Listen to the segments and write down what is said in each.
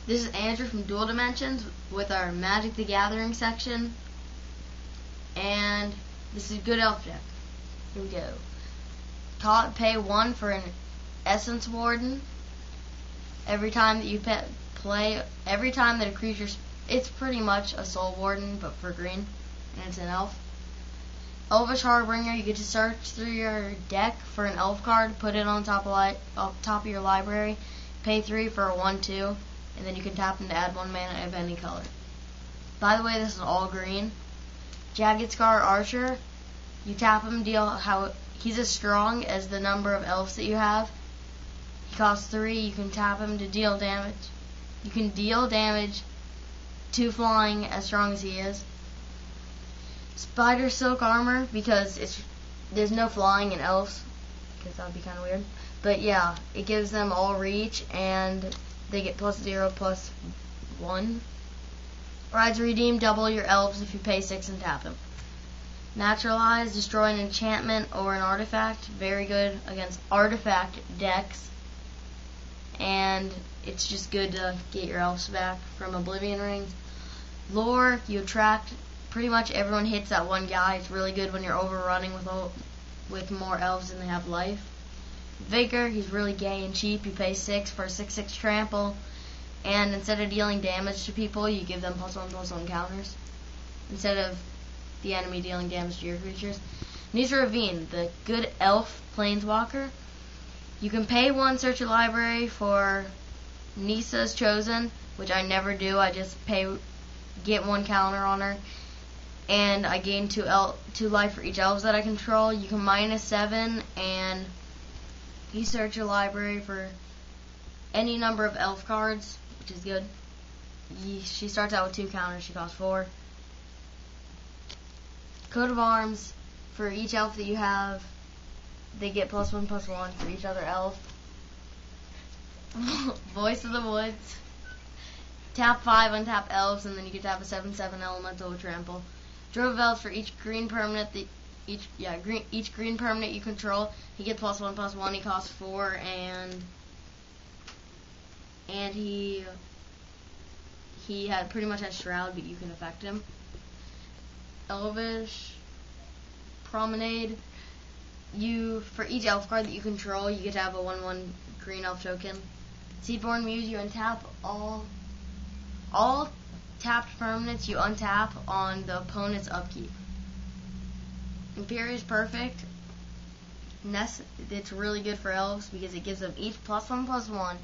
This is Andrew from Dual Dimensions with our Magic the Gathering section, and this is a good elf deck. Here we go. Pay 1 for an Essence Warden. Every time that you every time that a creature, it's pretty much a Soul Warden, but for green, and it's an elf. Elvish Harbinger, you get to search through your deck for an elf card, put it on top of your library, pay 3 for a 1/2, and then you can tap him to add 1 mana of any color. By the way, this is all green. Jagged Scar Archer, you tap him, he's as strong as the number of elves that you have. He costs 3, you can tap him to deal damage. You can deal damage to flying as strong as he is. Spider Silk Armor, because there's no flying in elves, because that would be kind of weird. But yeah, it gives them all reach, and they get +0/+1. Rides Redeem, double your elves if you pay 6 and tap them. Naturalize, destroy an enchantment or an artifact. Very good against artifact decks. And it's just good to get your elves back from Oblivion Rings. Lure, you attract, pretty much everyone hits that one guy. It's really good when you're overrunning with more elves than they have life. Vigor, he's really gay and cheap. You pay 6 for a 6/6 trample, and instead of dealing damage to people, you give them +1/+1 counters instead of the enemy dealing damage to your creatures. Nissa Ravine, the good elf planeswalker. You can pay 1, search your library for Nissa's Chosen, which I never do. I just get 1 counter on her, and I gain 2 life for each elves that I control. You can -7, and you search your library for any number of elf cards, which is good. She starts out with 2 counters. She costs 4. Coat of Arms, for each elf that you have, they get +1/+1 for each other elf. Voice of the Woods, tap 5, untap elves, and then you can tap a 7/7 elemental with trample. Drove of Elves, for each green permanent each green permanent you control, he gets +1/+1. He costs 4, and he pretty much has Shroud, but you can affect him. Elvish Promenade, for each elf card that you control, you get to have a 1/1 green elf token. Seedborn Muse, you untap all tapped permanents you untap on the opponent's upkeep. Imperious Perfect, it's really good for elves because it gives them each +1/+1.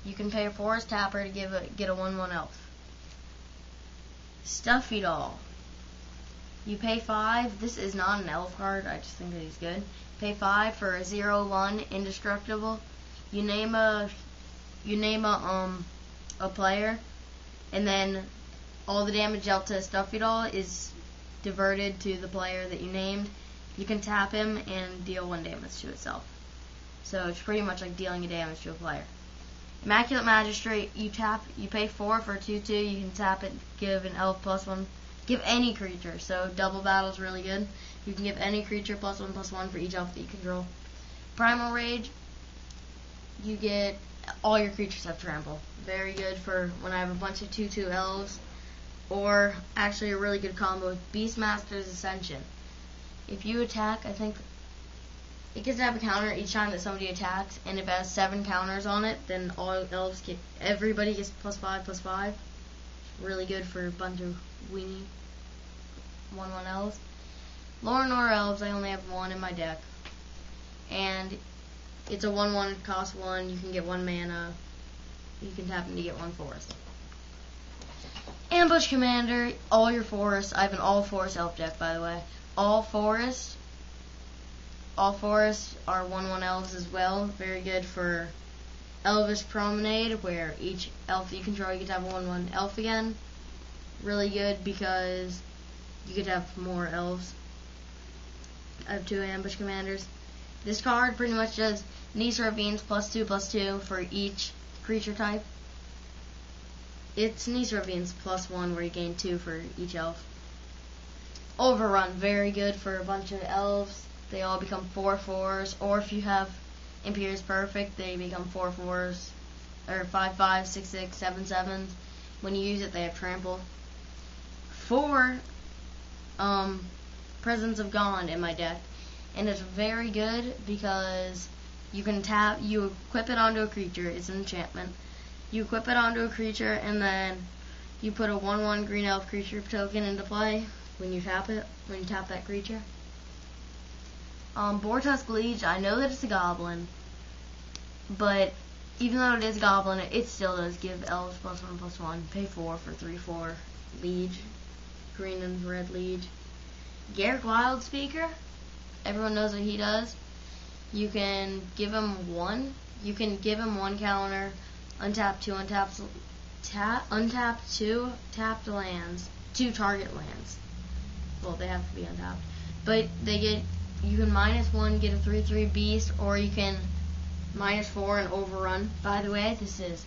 You can pay a forest tapper to get a 1/1 elf. Stuffy Doll, you pay 5. This is not an elf card, I just think that he's good. Pay 5 for a 0/1 indestructible. You name a player, and then all the damage dealt to Stuffy Doll is diverted to the player that you named. You can tap him and deal 1 damage to itself. So it's pretty much like dealing a damage to a player. Immaculate Magistrate, you pay 4 for a 2/2. You can tap it, give an elf +1. Give any creature. So Double Battle is really good. You can give any creature +1/+1 for each elf that you control. Primal Rage, you get all your creatures have trample. Very good for when I have a bunch of 2/2 elves. Or actually a really good combo with Beastmaster's Ascension. If you attack, I think it gets to have a counter each time that somebody attacks, and if it has 7 counters on it, then everybody gets +5/+5. Really good for a bunch of weenie 1/1 elves. Lorinor Elves, I only have 1 in my deck, and it's a 1/1, it costs 1. You can get 1 mana. You can tap them to get 1 forest. Ambush Commander, all your forests. I have an all forest elf deck, by the way. All forests are 1/1 elves as well. Very good for Elvish Promenade, where each elf that you control, you get to have a 1/1 elf again. Really good because you get to have more elves. I have 2 Ambush Commanders. This card pretty much does Nissa Ravines +2/+2 for each creature type. It's Nissa Ravines +1 where you gain 2 for each elf. Overrun, very good for a bunch of elves. They all become 4/4s, or if you have Imperious Perfect, they become 4/4s. or 5/5, 6/6, 7/7. When you use it, they have trample. 4 Presence of Gone in my deck, and it's very good because you equip it onto a creature. It's an enchantment. You equip it onto a creature, and then you put a 1/1 green elf creature token into play when you tap that creature. Boartusk Liege, I know that it's a goblin, but even though it is a goblin, it still does give elves +1/+1. Pay 4 for 3/4 Liege, green and red Liege. Garruk Wildspeaker, everyone knows what he does. You can give him 1. You can give him 1 counter, untap 2, untap 2 tapped lands, 2 target lands. Well, they have to be untapped, but you can -1 get a 3/3 beast, or you can -4 and overrun. By the way, this is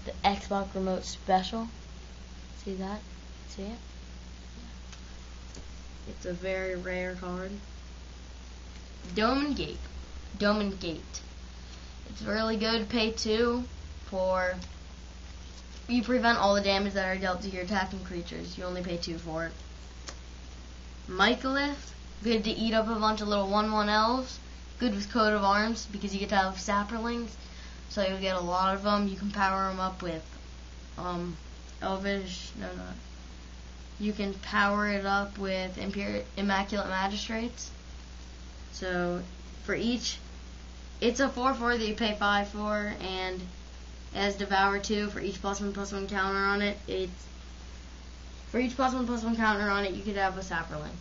the Xbox Remote Special. See that? See it? It's a very rare card. Doman Gate. It's really good. Pay 2 for... You prevent all the damage that are dealt to your attacking creatures. You only pay 2 for it. Mycolith. Good to eat up a bunch of little 1/1 elves. Good with Coat of Arms because you get to have Saprolings. So you'll get a lot of them. You can power them up with Elvish... No. You can power it up with Immaculate Magistrates. So for each, it's a 4/4 that you pay 5 for, and it has Devour 2 for each +1/+1 counter on it. For each +1/+1 counter on it, you could have a Saproling.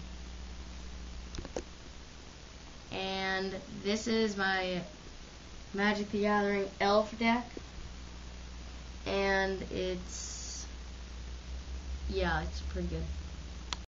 And this is my Magic the Gathering elf deck, and it's pretty good.